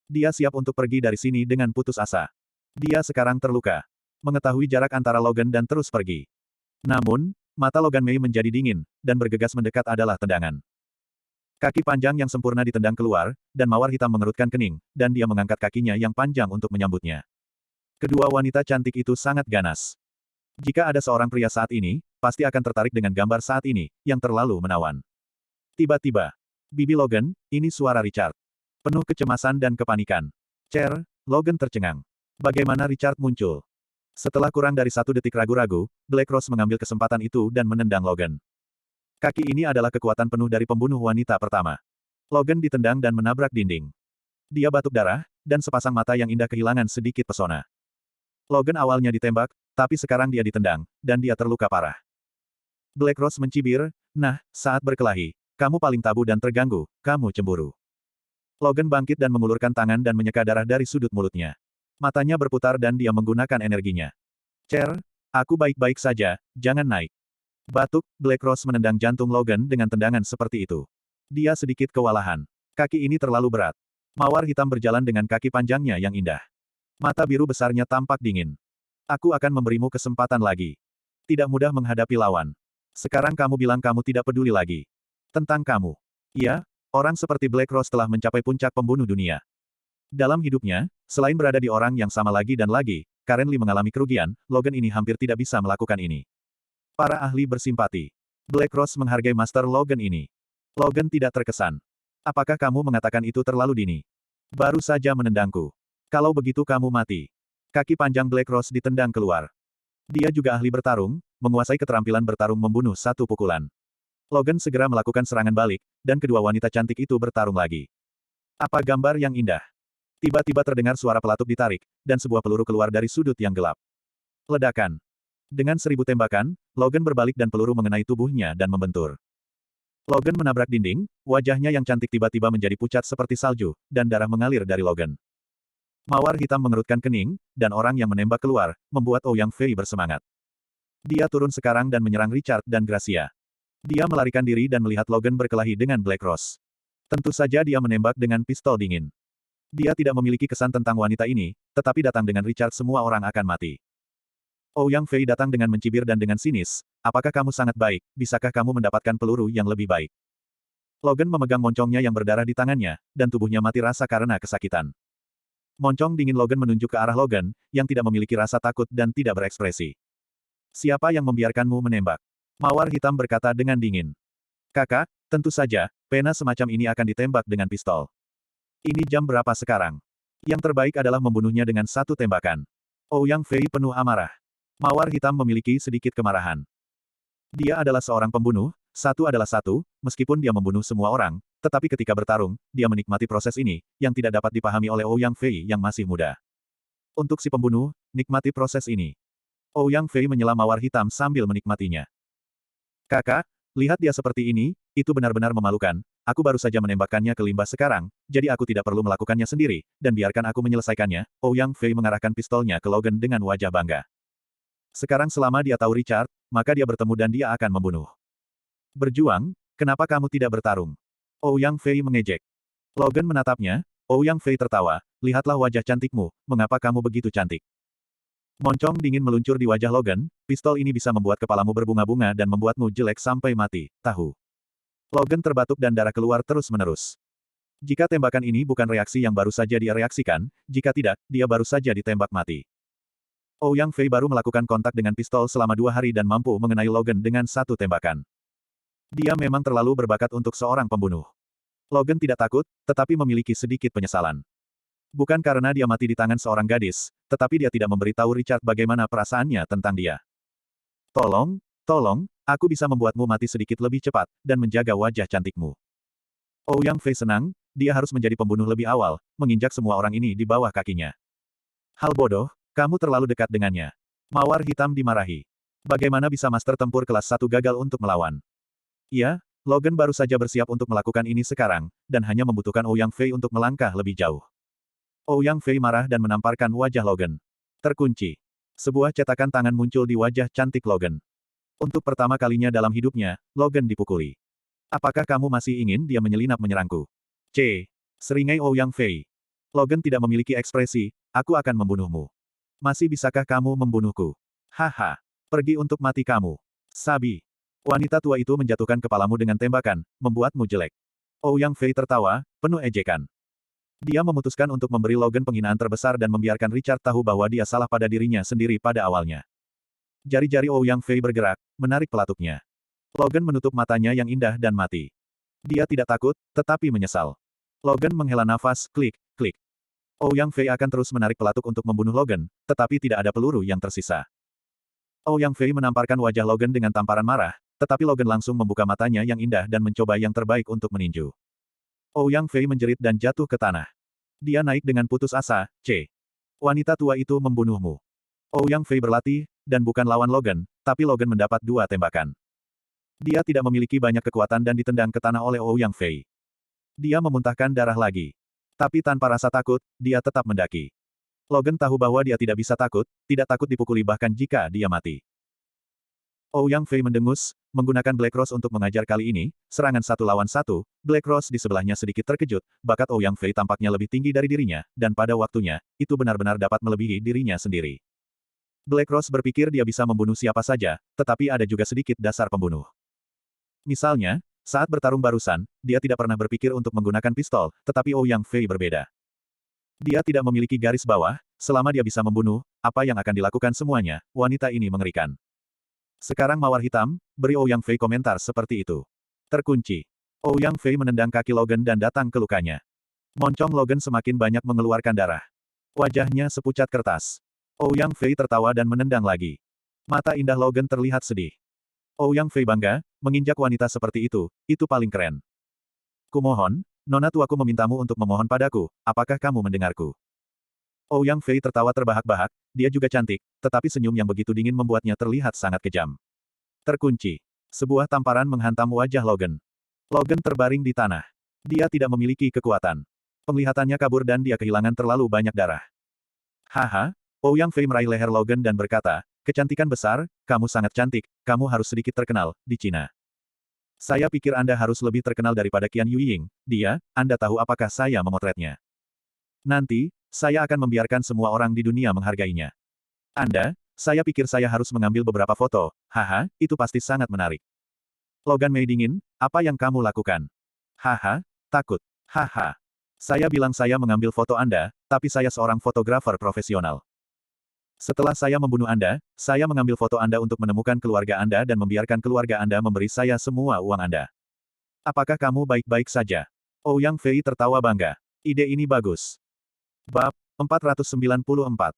Dia siap untuk pergi dari sini dengan putus asa. Dia sekarang terluka. Mengetahui jarak antara Logan dan terus pergi. Namun, mata Logan Mei menjadi dingin, dan bergegas mendekat adalah tendangan. Kaki panjang yang sempurna ditendang keluar, dan mawar hitam mengerutkan kening, dan dia mengangkat kakinya yang panjang untuk menyambutnya. Kedua wanita cantik itu sangat ganas. Jika ada seorang pria saat ini, pasti akan tertarik dengan gambar saat ini, yang terlalu menawan. Tiba-tiba, bibi Logan, ini suara Richard. Penuh kecemasan dan kepanikan. Cer, Logan tercengang. Bagaimana Richard muncul? Setelah kurang dari 1 detik ragu-ragu, Black Rose mengambil kesempatan itu dan menendang Logan. Kaki ini adalah kekuatan penuh dari pembunuh wanita pertama. Logan ditendang dan menabrak dinding. Dia batuk darah, dan sepasang mata yang indah kehilangan sedikit pesona. Logan awalnya ditembak, tapi sekarang dia ditendang, dan dia terluka parah. Black Rose mencibir, nah, saat berkelahi, kamu paling tabu dan terganggu, kamu cemburu. Logan bangkit dan mengulurkan tangan dan menyeka darah dari sudut mulutnya. Matanya berputar dan dia menggunakan energinya. Cer, aku baik-baik saja, jangan naik. Batuk, Black Rose menendang jantung Logan dengan tendangan seperti itu. Dia sedikit kewalahan. Kaki ini terlalu berat. Mawar hitam berjalan dengan kaki panjangnya yang indah. Mata biru besarnya tampak dingin. Aku akan memberimu kesempatan lagi. Tidak mudah menghadapi lawan. Sekarang kamu bilang kamu tidak peduli lagi. Tentang kamu. Iya, orang seperti Black Rose telah mencapai puncak pembunuh dunia. Dalam hidupnya, selain berada di orang yang sama lagi dan lagi, Karen Lee mengalami kerugian, Logan ini hampir tidak bisa melakukan ini. Para ahli bersimpati. Black Rose menghargai Master Logan ini. Logan tidak terkesan. Apakah kamu mengatakan itu terlalu dini? Baru saja menendangku. Kalau begitu kamu mati. Kaki panjang Black Rose ditendang keluar. Dia juga ahli bertarung, menguasai keterampilan bertarung membunuh satu pukulan. Logan segera melakukan serangan balik, dan kedua wanita cantik itu bertarung lagi. Apa gambar yang indah. Tiba-tiba terdengar suara peletup ditarik, dan sebuah peluru keluar dari sudut yang gelap. Ledakan. Dengan 1000 tembakan, Logan berbalik dan peluru mengenai tubuhnya dan membentur. Logan menabrak dinding, wajahnya yang cantik tiba-tiba menjadi pucat seperti salju, dan darah mengalir dari Logan. Mawar hitam mengerutkan kening, dan orang yang menembak keluar, membuat Ouyang Fei bersemangat. Dia turun sekarang dan menyerang Richard dan Gracia. Dia melarikan diri dan melihat Logan berkelahi dengan Black Rose. Tentu saja dia menembak dengan pistol dingin. Dia tidak memiliki kesan tentang wanita ini, tetapi datang dengan Richard semua orang akan mati. Ouyang Fei datang dengan mencibir dan dengan sinis, apakah kamu sangat baik, bisakah kamu mendapatkan peluru yang lebih baik? Logan memegang moncongnya yang berdarah di tangannya, dan tubuhnya mati rasa karena kesakitan. Moncong dingin Logan menunjuk ke arah Logan, yang tidak memiliki rasa takut dan tidak berekspresi. Siapa yang membiarkanmu menembak? Mawar hitam berkata dengan dingin. Kakak, tentu saja, pena semacam ini akan ditembak dengan pistol. Ini jam berapa sekarang? Yang terbaik adalah membunuhnya dengan satu tembakan. Ouyang Fei penuh amarah. Mawar hitam memiliki sedikit kemarahan. Dia adalah seorang pembunuh, satu adalah satu, meskipun dia membunuh semua orang, tetapi ketika bertarung, dia menikmati proses ini, yang tidak dapat dipahami oleh Ouyang Fei yang masih muda. Untuk si pembunuh, nikmati proses ini. Ouyang Fei menyela mawar hitam sambil menikmatinya. Kakak, lihat dia seperti ini, itu benar-benar memalukan. Aku baru saja menembakkannya ke limbah sekarang, jadi aku tidak perlu melakukannya sendiri, dan biarkan aku menyelesaikannya. Ouyang Fei mengarahkan pistolnya ke Logan dengan wajah bangga. Sekarang selama dia tahu Richard, maka dia bertemu dan dia akan membunuh. Berjuang, kenapa kamu tidak bertarung? Ouyang Fei mengejek. Logan menatapnya, Ouyang Fei tertawa, lihatlah wajah cantikmu, mengapa kamu begitu cantik? Moncong dingin meluncur di wajah Logan, pistol ini bisa membuat kepalamu berbunga-bunga dan membuatmu jelek sampai mati, tahu. Logan terbatuk dan darah keluar terus-menerus. Jika tembakan ini bukan reaksi yang baru saja dia reaksikan, jika tidak, dia baru saja ditembak mati. Ouyang Fei baru melakukan kontak dengan pistol selama 2 hari dan mampu mengenai Logan dengan satu tembakan. Dia memang terlalu berbakat untuk seorang pembunuh. Logan tidak takut, tetapi memiliki sedikit penyesalan. Bukan karena dia mati di tangan seorang gadis, tetapi dia tidak memberitahu Richard bagaimana perasaannya tentang dia. Tolong, aku bisa membuatmu mati sedikit lebih cepat, dan menjaga wajah cantikmu. Ouyang Fei senang, dia harus menjadi pembunuh lebih awal, menginjak semua orang ini di bawah kakinya. Hal bodoh, kamu terlalu dekat dengannya. Mawar hitam dimarahi. Bagaimana bisa master tempur kelas 1 gagal untuk melawan? Iya, Logan baru saja bersiap untuk melakukan ini sekarang, dan hanya membutuhkan Ouyang Fei untuk melangkah lebih jauh. Ouyang Fei marah dan menamparkan wajah Logan. Terkunci. Sebuah cetakan tangan muncul di wajah cantik Logan. Untuk pertama kalinya dalam hidupnya, Logan dipukuli. Apakah kamu masih ingin dia menyelinap menyerangku? Seringai Ouyang Fei. Logan tidak memiliki ekspresi, aku akan membunuhmu. Masih bisakah kamu membunuhku? Haha. Pergi untuk mati kamu. Sabi. Wanita tua itu menjatuhkan kepalamu dengan tembakan, membuatmu jelek. Ouyang Fei tertawa, penuh ejekan. Dia memutuskan untuk memberi Logan penghinaan terbesar dan membiarkan Richard tahu bahwa dia salah pada dirinya sendiri pada awalnya. Jari-jari Ouyang Fei bergerak, menarik pelatuknya. Logan menutup matanya yang indah dan mati. Dia tidak takut, tetapi menyesal. Logan menghela nafas, klik, klik. Ouyang Fei akan terus menarik pelatuk untuk membunuh Logan, tetapi tidak ada peluru yang tersisa. Ouyang Fei menamparkan wajah Logan dengan tamparan marah, tetapi Logan langsung membuka matanya yang indah dan mencoba yang terbaik untuk meninju. Ouyang Fei menjerit dan jatuh ke tanah. Dia naik dengan putus asa, Wanita tua itu membunuhmu. Ouyang Fei berlatih, dan bukan lawan Logan, tapi Logan mendapat 2 tembakan. Dia tidak memiliki banyak kekuatan dan ditendang ke tanah oleh Ouyang Fei. Dia memuntahkan darah lagi. Tapi tanpa rasa takut, dia tetap mendaki. Logan tahu bahwa dia tidak bisa takut, tidak takut dipukuli bahkan jika dia mati. Ouyang Fei mendengus, menggunakan Black Rose untuk mengajar kali ini, serangan 1 lawan 1, Black Rose di sebelahnya sedikit terkejut, bakat Ouyang Fei tampaknya lebih tinggi dari dirinya, dan pada waktunya, itu benar-benar dapat melebihi dirinya sendiri. Black Rose berpikir dia bisa membunuh siapa saja, tetapi ada juga sedikit dasar pembunuh. Misalnya, saat bertarung barusan, dia tidak pernah berpikir untuk menggunakan pistol, tetapi Ouyang Fei berbeda. Dia tidak memiliki garis bawah, selama dia bisa membunuh, apa yang akan dilakukan semuanya, wanita ini mengerikan. Sekarang mawar hitam, beri Ouyang Fei komentar seperti itu. Terkunci. Ouyang Fei menendang kaki Logan dan datang ke lukanya. Moncong Logan semakin banyak mengeluarkan darah. Wajahnya sepucat kertas. Ouyang Fei tertawa dan menendang lagi. Mata indah Logan terlihat sedih. Ouyang Fei bangga, menginjak wanita seperti itu paling keren. Kumohon, nona tuaku memintamu untuk memohon padaku, apakah kamu mendengarku? Ouyang Fei tertawa terbahak-bahak, dia juga cantik, tetapi senyum yang begitu dingin membuatnya terlihat sangat kejam. Terkunci. Sebuah tamparan menghantam wajah Logan. Logan terbaring di tanah. Dia tidak memiliki kekuatan. Penglihatannya kabur dan dia kehilangan terlalu banyak darah. Haha, Ouyang Fei meraih leher Logan dan berkata, kecantikan besar, kamu sangat cantik, kamu harus sedikit terkenal, di Cina. Saya pikir Anda harus lebih terkenal daripada Qian Yuying, Anda tahu apakah saya memotretnya. Nanti, saya akan membiarkan semua orang di dunia menghargainya. Saya pikir saya harus mengambil beberapa foto, itu pasti sangat menarik. Logan Mei dingin, apa yang kamu lakukan? Takut. Saya bilang saya mengambil foto Anda, tapi saya seorang fotografer profesional. Setelah saya membunuh Anda, saya mengambil foto Anda untuk menemukan keluarga Anda dan membiarkan keluarga Anda memberi saya semua uang Anda. Apakah kamu baik-baik saja? Ouyang Fei tertawa bangga. Ide ini bagus. Bab 494.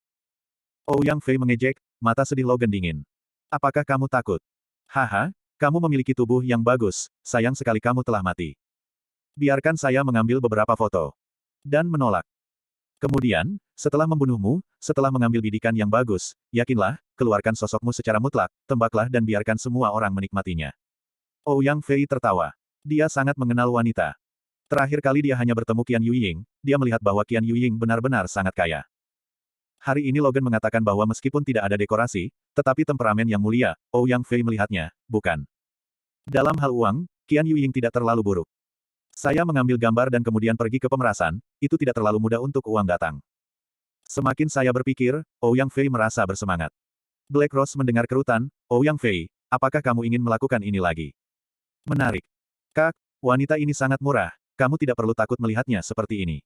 Ouyang Fei mengejek, mata sedih Logan dingin. Apakah kamu takut? Haha, kamu memiliki tubuh yang bagus, sayang sekali kamu telah mati. Biarkan saya mengambil beberapa foto. Dan menolak. Kemudian, setelah membunuhmu, setelah mengambil bidikan yang bagus, yakinlah, keluarkan sosokmu secara mutlak, tembaklah dan biarkan semua orang menikmatinya. Ouyang Fei tertawa. Dia sangat mengenal wanita. Terakhir kali dia hanya bertemu Qian Yuying, dia melihat bahwa Qian Yuying benar-benar sangat kaya. Hari ini Logan mengatakan bahwa meskipun tidak ada dekorasi, tetapi temperamen yang mulia, Ouyang Fei melihatnya, bukan. Dalam hal uang, Qian Yuying tidak terlalu buruk. Saya mengambil gambar dan kemudian pergi ke pemerasan, itu tidak terlalu mudah untuk uang datang. Semakin saya berpikir, Ouyang Fei merasa bersemangat. Black Rose mendengar kerutan, Ouyang Fei, apakah kamu ingin melakukan ini lagi? Menarik. Kak, wanita ini sangat murah, kamu tidak perlu takut melihatnya seperti ini.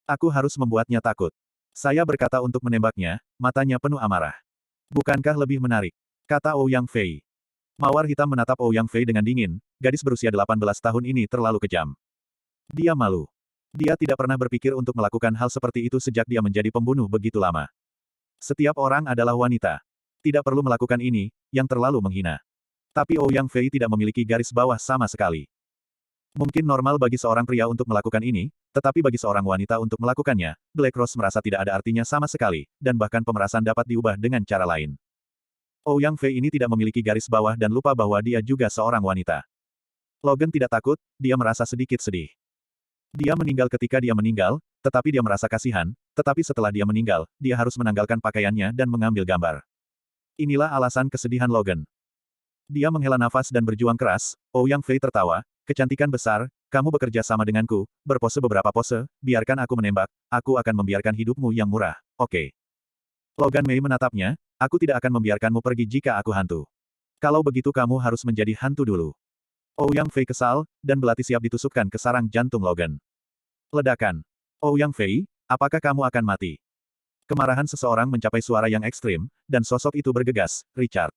Aku harus membuatnya takut. Saya berkata untuk menembaknya, matanya penuh amarah. Bukankah lebih menarik? Kata Ouyang Fei. Mawar hitam menatap Ouyang Fei dengan dingin, gadis berusia 18 tahun ini terlalu kejam. Dia malu. Dia tidak pernah berpikir untuk melakukan hal seperti itu sejak dia menjadi pembunuh begitu lama. Setiap orang adalah wanita. Tidak perlu melakukan ini, yang terlalu menghina. Tapi Ouyang Fei tidak memiliki garis bawah sama sekali. Mungkin normal bagi seorang pria untuk melakukan ini, tetapi bagi seorang wanita untuk melakukannya, Black Rose merasa tidak ada artinya sama sekali, dan bahkan pemerasan dapat diubah dengan cara lain. Ouyang Fei ini tidak memiliki garis bawah dan lupa bahwa dia juga seorang wanita. Logan tidak takut, dia merasa sedikit sedih. Dia meninggal ketika dia meninggal, tetapi dia merasa kasihan, tetapi setelah dia meninggal, dia harus menanggalkan pakaiannya dan mengambil gambar. Inilah alasan kesedihan Logan. Dia menghela nafas dan berjuang keras, Ouyang Fei tertawa, kecantikan besar, kamu bekerja sama denganku, berpose beberapa pose, biarkan aku menembak, aku akan membiarkan hidupmu yang murah, oke. Logan Mei menatapnya, aku tidak akan membiarkanmu pergi jika aku hantu. Kalau begitu kamu harus menjadi hantu dulu. Ouyang Fei kesal, dan belati siap ditusukkan ke sarang jantung Logan. Ledakan. Ouyang Fei, apakah kamu akan mati? Kemarahan seseorang mencapai suara yang ekstrim, dan sosok itu bergegas, Richard.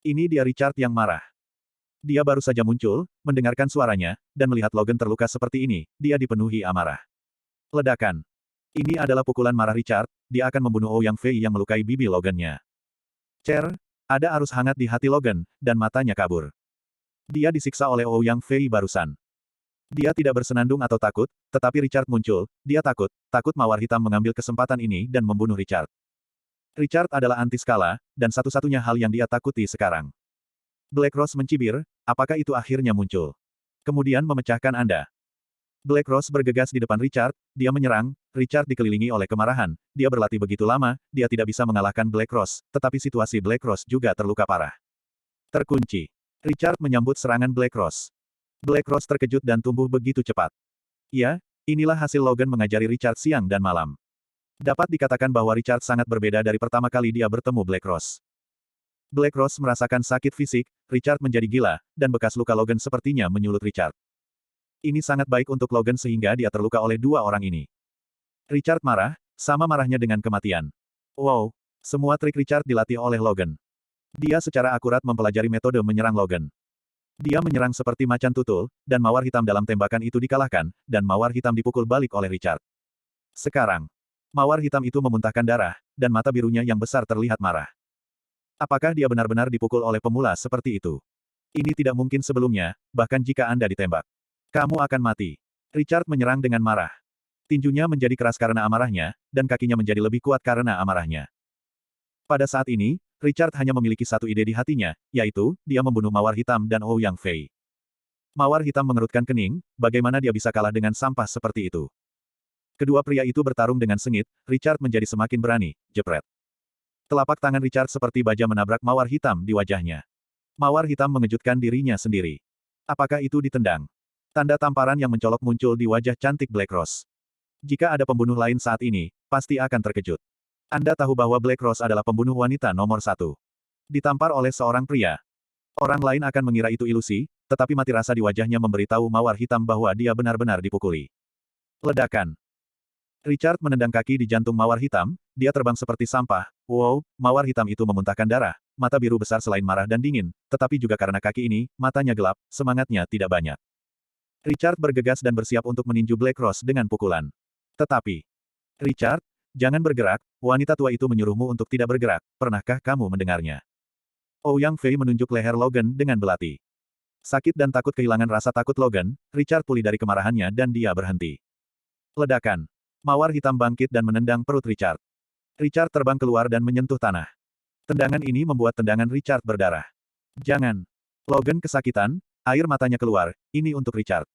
Ini dia Richard yang marah. Dia baru saja muncul, mendengarkan suaranya, dan melihat Logan terluka seperti ini, dia dipenuhi amarah. Ledakan. Ini adalah pukulan marah Richard, dia akan membunuh Ouyang Fei yang melukai bibi Logan-nya. Cer, ada arus hangat di hati Logan, dan matanya kabur. Dia disiksa oleh Ouyang Fei barusan. Dia tidak bersenandung atau takut, tetapi Richard muncul, dia takut mawar hitam mengambil kesempatan ini dan membunuh Richard. Richard adalah anti skala, dan satu-satunya hal yang dia takuti sekarang. Black Rose mencibir, apakah itu akhirnya muncul? Kemudian memecahkan Anda. Black Rose bergegas di depan Richard, dia menyerang, Richard dikelilingi oleh kemarahan, dia berlatih begitu lama, dia tidak bisa mengalahkan Black Rose, tetapi situasi Black Rose juga terluka parah. Terkunci. Richard menyambut serangan Black Rose. Black Rose terkejut dan tumbuh begitu cepat. Ya, inilah hasil Logan mengajari Richard siang dan malam. Dapat dikatakan bahwa Richard sangat berbeda dari pertama kali dia bertemu Black Rose. Black Rose merasakan sakit fisik, Richard menjadi gila, dan bekas luka Logan sepertinya menyulut Richard. Ini sangat baik untuk Logan sehingga dia terluka oleh dua orang ini. Richard marah, sama marahnya dengan kematian. Wow, semua trik Richard dilatih oleh Logan. Dia secara akurat mempelajari metode menyerang Logan. Dia menyerang seperti macan tutul, dan mawar hitam dalam tembakan itu dikalahkan, dan mawar hitam dipukul balik oleh Richard. Sekarang, mawar hitam itu memuntahkan darah, dan mata birunya yang besar terlihat marah. Apakah dia benar-benar dipukul oleh pemula seperti itu? Ini tidak mungkin sebelumnya, bahkan jika Anda ditembak. Kamu akan mati. Richard menyerang dengan marah. Tinjunya menjadi keras karena amarahnya, dan kakinya menjadi lebih kuat karena amarahnya. Pada saat ini, Richard hanya memiliki satu ide di hatinya, yaitu, dia membunuh Mawar Hitam dan Ouyang Fei. Mawar Hitam mengerutkan kening, bagaimana dia bisa kalah dengan sampah seperti itu. Kedua pria itu bertarung dengan sengit, Richard menjadi semakin berani, jepret. Telapak tangan Richard seperti baja menabrak Mawar Hitam di wajahnya. Mawar Hitam mengejutkan dirinya sendiri. Apakah itu ditendang? Tanda tamparan yang mencolok muncul di wajah cantik Black Rose. Jika ada pembunuh lain saat ini, pasti akan terkejut. Anda tahu bahwa Black Rose adalah pembunuh wanita nomor 1. Ditampar oleh seorang pria. Orang lain akan mengira itu ilusi, tetapi mati rasa di wajahnya memberitahu Mawar Hitam bahwa dia benar-benar dipukuli. Ledakan. Richard menendang kaki di jantung Mawar Hitam, dia terbang seperti sampah, Wow, mawar hitam itu memuntahkan darah, mata biru besar selain marah dan dingin, tetapi juga karena kaki ini, matanya gelap, semangatnya tidak banyak. Richard bergegas dan bersiap untuk meninju Black Rose dengan pukulan. Tetapi, Richard, jangan bergerak, wanita tua itu menyuruhmu untuk tidak bergerak, pernahkah kamu mendengarnya? Ouyang Fei menunjuk leher Logan dengan belati. Sakit dan takut kehilangan rasa takut Logan, Richard pulih dari kemarahannya dan dia berhenti. Ledakan. Mawar hitam bangkit dan menendang perut Richard. Richard terbang keluar dan menyentuh tanah. Tendangan ini membuat tendangan Richard berdarah. Jangan. Logan kesakitan, air matanya keluar, ini untuk Richard.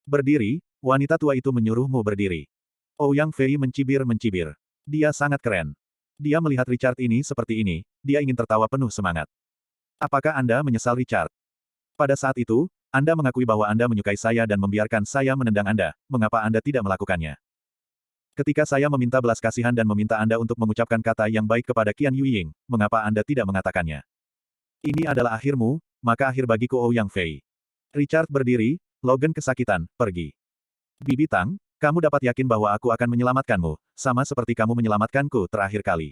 Berdiri, wanita tua itu menyuruhmu berdiri. Ouyang Fei mencibir-mencibir. Dia sangat keren. Dia melihat Richard ini seperti ini, dia ingin tertawa penuh semangat. Apakah Anda menyesal Richard? Pada saat itu, Anda mengakui bahwa Anda menyukai saya dan membiarkan saya menendang Anda, mengapa Anda tidak melakukannya? Ketika saya meminta belas kasihan dan meminta Anda untuk mengucapkan kata yang baik kepada Qian Yuying, mengapa Anda tidak mengatakannya? Ini adalah akhirmu, maka akhir bagiku Ouyang Fei. Richard berdiri, Logan kesakitan, pergi. Bibi Tang, kamu dapat yakin bahwa aku akan menyelamatkanmu, sama seperti kamu menyelamatkanku terakhir kali.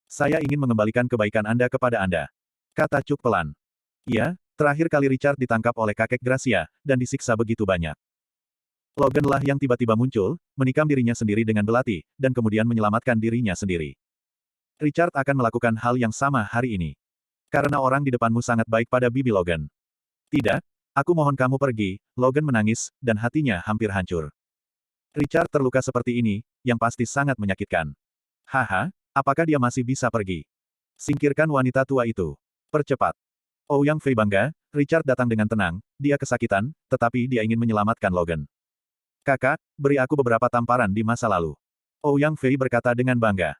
Saya ingin mengembalikan kebaikan Anda kepada Anda. Kata Cuk pelan. Iya, terakhir kali Richard ditangkap oleh kakek Gracia, dan disiksa begitu banyak. Logan lah yang tiba-tiba muncul, menikam dirinya sendiri dengan belati, dan kemudian menyelamatkan dirinya sendiri. Richard akan melakukan hal yang sama hari ini. Karena orang di depanmu sangat baik pada bibi Logan. Tidak, aku mohon kamu pergi, Logan menangis, dan hatinya hampir hancur. Richard terluka seperti ini, yang pasti sangat menyakitkan. Haha, apakah dia masih bisa pergi? Singkirkan wanita tua itu. Percepat. Ouyang Fei bangga, Richard datang dengan tenang, dia kesakitan, tetapi dia ingin menyelamatkan Logan. Kakak, beri aku beberapa tamparan di masa lalu. Ouyang Fei berkata dengan bangga.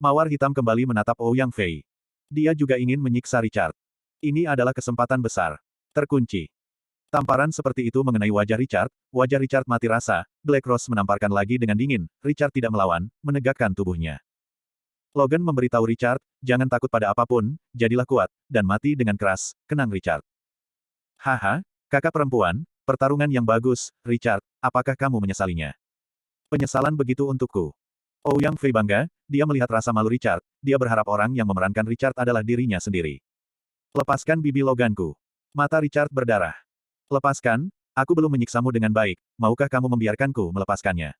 Mawar hitam kembali menatap Ouyang Fei. Dia juga ingin menyiksa Richard. Ini adalah kesempatan besar. Terkunci. Tamparan seperti itu mengenai wajah Richard mati rasa, Black Rose menamparkan lagi dengan dingin, Richard tidak melawan, menegakkan tubuhnya. Logan memberitahu Richard, jangan takut pada apapun, jadilah kuat, dan mati dengan keras, kenang Richard. Haha, kakak perempuan, pertarungan yang bagus, Richard, apakah kamu menyesalinya? Penyesalan begitu untukku. Ouyang Fei bangga, dia melihat rasa malu Richard, dia berharap orang yang memerankan Richard adalah dirinya sendiri. Lepaskan bibi Loganku. Mata Richard berdarah. Lepaskan, aku belum menyiksamu dengan baik, maukah kamu membiarkanku melepaskannya?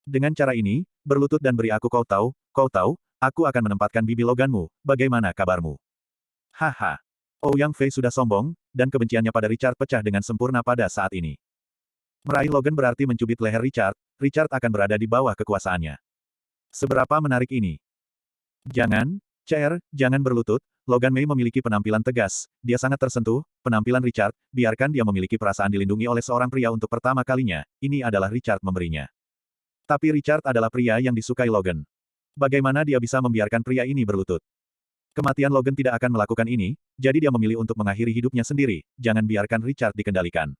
Dengan cara ini, berlutut dan beri aku kau tahu, aku akan menempatkan bibi Loganmu, bagaimana kabarmu? Haha. Ouyang Fei sudah sombong, dan kebenciannya pada Richard pecah dengan sempurna pada saat ini. Meraih Logan berarti mencubit leher Richard, Richard akan berada di bawah kekuasaannya. Seberapa menarik ini? Jangan, jangan berlutut, Logan Mei memiliki penampilan tegas, dia sangat tersentuh, penampilan Richard, biarkan dia memiliki perasaan dilindungi oleh seorang pria untuk pertama kalinya, ini adalah Richard memberinya. Tapi Richard adalah pria yang disukai Logan. Bagaimana dia bisa membiarkan pria ini berlutut? Kematian Logan tidak akan melakukan ini, jadi dia memilih untuk mengakhiri hidupnya sendiri, jangan biarkan Richard dikendalikan.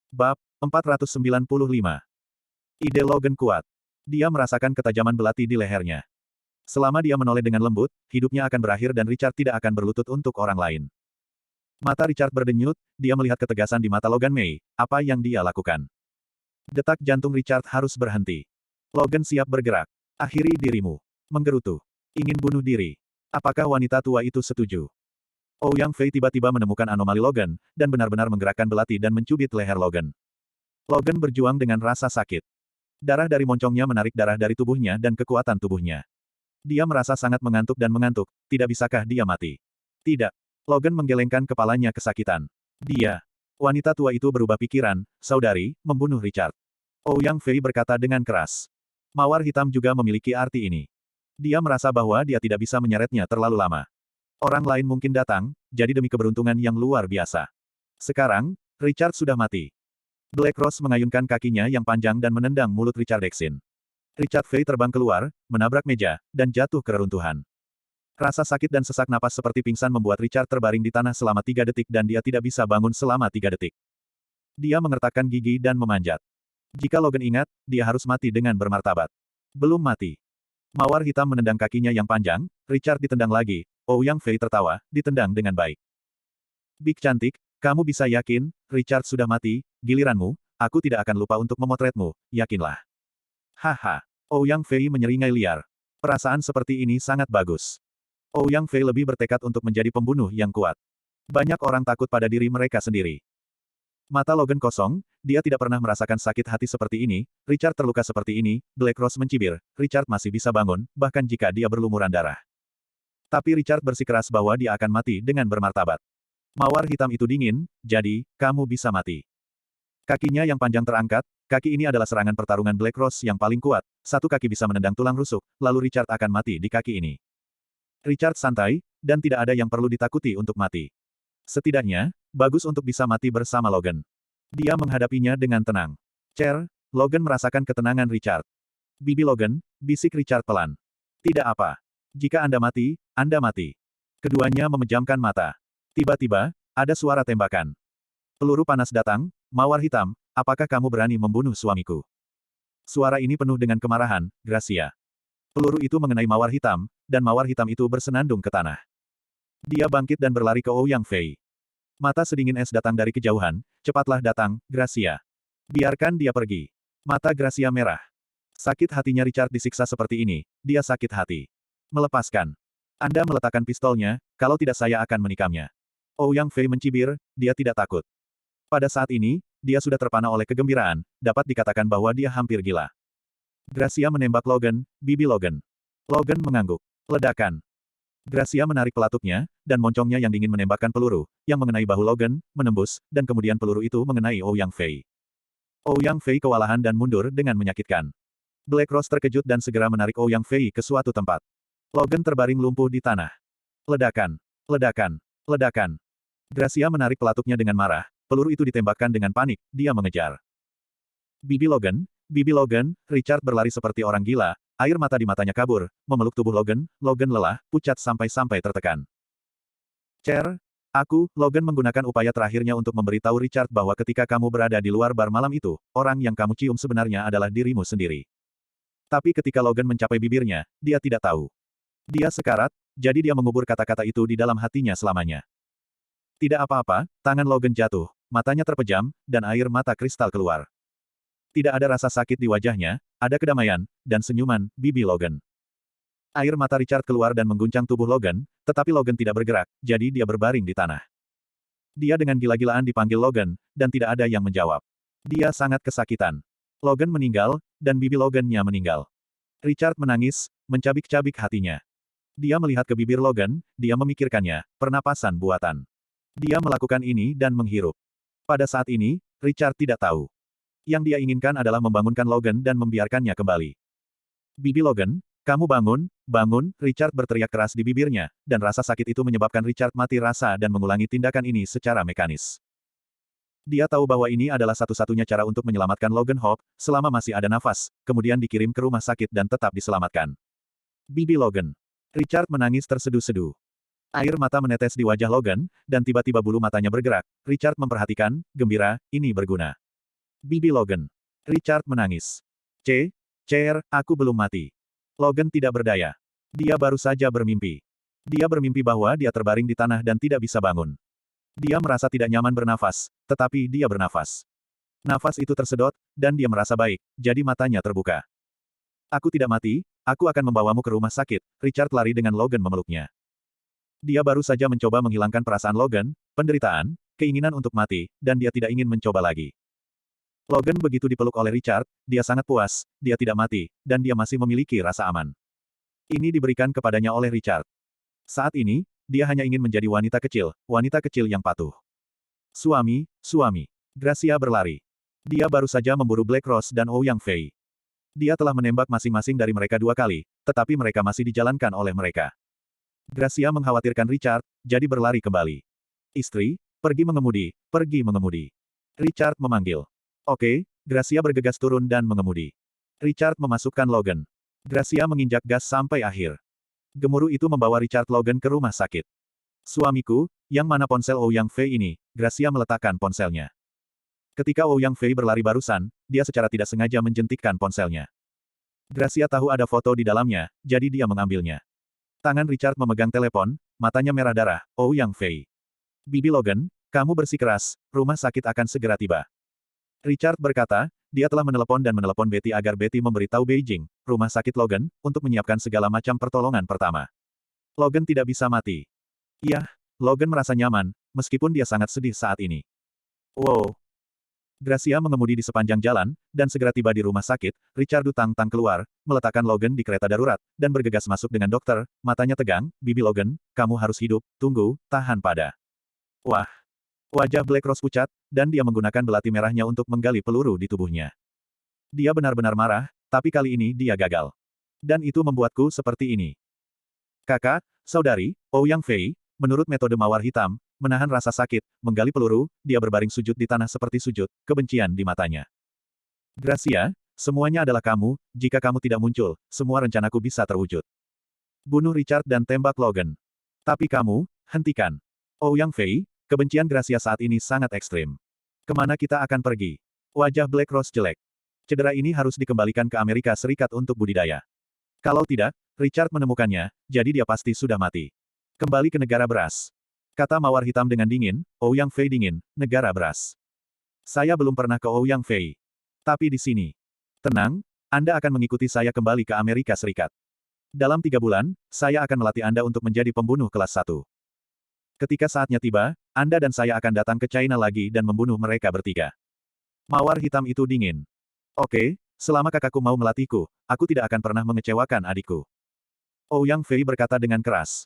Bab 495. Ide Logan kuat. Dia merasakan ketajaman belati di lehernya. Selama dia menoleh dengan lembut, hidupnya akan berakhir dan Richard tidak akan berlutut untuk orang lain. Mata Richard berdenyut, dia melihat ketegasan di mata Logan Mei, apa yang dia lakukan. Detak jantung Richard harus berhenti. Logan siap bergerak. Akhiri dirimu. Menggerutu. Ingin bunuh diri. Apakah wanita tua itu setuju? Ouyang Fei tiba-tiba menemukan anomali Logan, dan benar-benar menggerakkan belati dan mencubit leher Logan. Logan berjuang dengan rasa sakit. Darah dari moncongnya menarik darah dari tubuhnya dan kekuatan tubuhnya. Dia merasa sangat mengantuk dan mengantuk, tidak bisakah dia mati? Tidak. Logan menggelengkan kepalanya kesakitan. Dia. Wanita tua itu berubah pikiran, saudari, membunuh Richard. Ouyang Fei berkata dengan keras. Mawar hitam juga memiliki arti ini. Dia merasa bahwa dia tidak bisa menyeretnya terlalu lama. Orang lain mungkin datang, jadi demi keberuntungan yang luar biasa. Sekarang, Richard sudah mati. Black Rose mengayunkan kakinya yang panjang dan menendang mulut Richard Dexin. Richard Fei terbang keluar, menabrak meja, dan jatuh ke reruntuhan. Rasa sakit dan sesak napas seperti pingsan membuat Richard terbaring di tanah selama 3 detik dan dia tidak bisa bangun selama 3 detik. Dia mengertakkan gigi dan memanjat. Jika Logan ingat, dia harus mati dengan bermartabat. Belum mati. Mawar hitam menendang kakinya yang panjang, Richard ditendang lagi, Ouyang Fei tertawa, ditendang dengan baik. Big cantik, kamu bisa yakin, Richard sudah mati, giliranmu, aku tidak akan lupa untuk memotretmu, yakinlah. Haha. Ouyang Fei menyeringai liar. Perasaan seperti ini sangat bagus. Ouyang Fei lebih bertekad untuk menjadi pembunuh yang kuat. Banyak orang takut pada diri mereka sendiri. Mata Logan kosong, dia tidak pernah merasakan sakit hati seperti ini, Richard terluka seperti ini, Black Rose mencibir, Richard masih bisa bangun, bahkan jika dia berlumuran darah. Tapi Richard bersikeras bahwa dia akan mati dengan bermartabat. Mawar hitam itu dingin, jadi, kamu bisa mati. Kakinya yang panjang terangkat, kaki ini adalah serangan pertarungan Black Rose yang paling kuat, satu kaki bisa menendang tulang rusuk, lalu Richard akan mati di kaki ini. Richard santai, dan tidak ada yang perlu ditakuti untuk mati. Setidaknya, bagus untuk bisa mati bersama Logan. Dia menghadapinya dengan tenang. Cer, Logan merasakan ketenangan Richard. Bibi Logan, bisik Richard pelan. Tidak apa. Jika Anda mati, Anda mati. Keduanya memejamkan mata. Tiba-tiba, ada suara tembakan. Peluru panas datang, mawar hitam, apakah kamu berani membunuh suamiku? Suara ini penuh dengan kemarahan, Gracia. Peluru itu mengenai mawar hitam, dan mawar hitam itu bersenandung ke tanah. Dia bangkit dan berlari ke Ouyang Fei. Mata sedingin es datang dari kejauhan, cepatlah datang, Gracia. Biarkan dia pergi. Mata Gracia merah. Sakit hatinya Richard disiksa seperti ini, dia sakit hati. Melepaskan. Anda meletakkan pistolnya, kalau tidak saya akan menikamnya. Ouyang Fei mencibir, dia tidak takut. Pada saat ini, dia sudah terpana oleh kegembiraan, dapat dikatakan bahwa dia hampir gila. Gracia menembak Logan, Bibi Logan. Logan mengangguk. Ledakan. Gracia menarik pelatuknya, dan moncongnya yang dingin menembakkan peluru, yang mengenai bahu Logan, menembus, dan kemudian peluru itu mengenai Ouyang Fei. Ouyang Fei kewalahan dan mundur dengan menyakitkan. Black Rose terkejut dan segera menarik Ouyang Fei ke suatu tempat. Logan terbaring lumpuh di tanah. Ledakan. Ledakan. Ledakan. Gracia menarik pelatuknya dengan marah, peluru itu ditembakkan dengan panik, dia mengejar. Bibi Logan, Richard berlari seperti orang gila, air mata di matanya kabur, memeluk tubuh Logan, Logan lelah, pucat sampai-sampai tertekan. Cer, Logan menggunakan upaya terakhirnya untuk memberitahu Richard bahwa ketika kamu berada di luar bar malam itu, orang yang kamu cium sebenarnya adalah dirimu sendiri. Tapi ketika Logan mencapai bibirnya, dia tidak tahu. Dia sekarat, jadi dia mengubur kata-kata itu di dalam hatinya selamanya. Tidak apa-apa, tangan Logan jatuh, matanya terpejam, dan air mata kristal keluar. Tidak ada rasa sakit di wajahnya, ada kedamaian, dan senyuman, Bibi Logan. Air mata Richard keluar dan mengguncang tubuh Logan, tetapi Logan tidak bergerak, jadi dia berbaring di tanah. Dia dengan gila-gilaan dipanggil Logan, dan tidak ada yang menjawab. Dia sangat kesakitan. Logan meninggal, dan Bibi Logan-nya meninggal. Richard menangis, mencabik-cabik hatinya. Dia melihat ke bibir Logan, dia memikirkannya, pernapasan buatan. Dia melakukan ini dan menghirup. Pada saat ini, Richard tidak tahu. Yang dia inginkan adalah membangunkan Logan dan membiarkannya kembali. Bibi Logan, kamu bangun, bangun, Richard berteriak keras di bibirnya, dan rasa sakit itu menyebabkan Richard mati rasa dan mengulangi tindakan ini secara mekanis. Dia tahu bahwa ini adalah satu-satunya cara untuk menyelamatkan Logan Hope, selama masih ada nafas, kemudian dikirim ke rumah sakit dan tetap diselamatkan. Bibi Logan. Richard menangis terseduh-seduh. Air mata menetes di wajah Logan, dan tiba-tiba bulu matanya bergerak. Richard memperhatikan, gembira, ini berguna. Bibi Logan. Richard menangis. Cer, aku belum mati. Logan tidak berdaya. Dia baru saja bermimpi. Dia bermimpi bahwa dia terbaring di tanah dan tidak bisa bangun. Dia merasa tidak nyaman bernafas, tetapi dia bernafas. Nafas itu tersedot, dan dia merasa baik, jadi matanya terbuka. Aku tidak mati, aku akan membawamu ke rumah sakit. Richard lari dengan Logan memeluknya. Dia baru saja mencoba menghilangkan perasaan Logan, penderitaan, keinginan untuk mati, dan dia tidak ingin mencoba lagi. Logan begitu dipeluk oleh Richard, dia sangat puas, dia tidak mati, dan dia masih memiliki rasa aman. Ini diberikan kepadanya oleh Richard. Saat ini, dia hanya ingin menjadi wanita kecil yang patuh. Suami. Gracia berlari. Dia baru saja memburu Black Rose dan Ouyang Fei. Dia telah menembak masing-masing dari mereka 2 kali, tetapi mereka masih dijalankan oleh mereka. Gracia mengkhawatirkan Richard, jadi berlari kembali. Istri, pergi mengemudi. Richard memanggil. Oke, Gracia bergegas turun dan mengemudi. Richard memasukkan Logan. Gracia menginjak gas sampai akhir. Gemuruh itu membawa Richard Logan ke rumah sakit. Suamiku, yang mana ponsel Ouyang Fei ini? Gracia meletakkan ponselnya. Ketika Ouyang Fei berlari barusan, dia secara tidak sengaja menjentikkan ponselnya. Gracia tahu ada foto di dalamnya, jadi dia mengambilnya. Tangan Richard memegang telepon, matanya merah darah. Ouyang Fei. Bibi Logan, kamu bersikeras, rumah sakit akan segera tiba. Richard berkata, dia telah menelepon Betty agar Betty memberitahu Beijing, rumah sakit Logan, untuk menyiapkan segala macam pertolongan pertama. Logan tidak bisa mati. Iya, Logan merasa nyaman, meskipun dia sangat sedih saat ini. Wow. Gracia mengemudi di sepanjang jalan, dan segera tiba di rumah sakit. Richard tang-tang keluar, meletakkan Logan di kereta darurat, dan bergegas masuk dengan dokter, matanya tegang. Bibi Logan, kamu harus hidup, tunggu, tahan pada. Wah. Wajah Black Rose pucat, dan dia menggunakan belati merahnya untuk menggali peluru di tubuhnya. Dia benar-benar marah, tapi kali ini dia gagal. Dan itu membuatku seperti ini. Kakak, saudari, Ouyang Fei, menurut metode mawar hitam, menahan rasa sakit, menggali peluru, dia berbaring sujud di tanah seperti sujud, kebencian di matanya. Gracia, semuanya adalah kamu, jika kamu tidak muncul, semua rencanaku bisa terwujud. Bunuh Richard dan tembak Logan. Tapi kamu, hentikan. Ouyang Fei, kebencian Gracia saat ini sangat ekstrim. Kemana kita akan pergi? Wajah Black Rose jelek. Cedera ini harus dikembalikan ke Amerika Serikat untuk budidaya. Kalau tidak, Richard menemukannya, jadi dia pasti sudah mati. Kembali ke negara beras. Kata mawar hitam dengan dingin, Ouyang Fei dingin, negara beras. Saya belum pernah ke Ouyang Fei. Tapi di sini. Tenang, Anda akan mengikuti saya kembali ke Amerika Serikat. Dalam 3 bulan, saya akan melatih Anda untuk menjadi pembunuh kelas 1. Ketika saatnya tiba, Anda dan saya akan datang ke China lagi dan membunuh mereka bertiga. Mawar hitam itu dingin. Oke, selama kakakku mau melatihku, aku tidak akan pernah mengecewakan adikku. Ouyang Fei berkata dengan keras.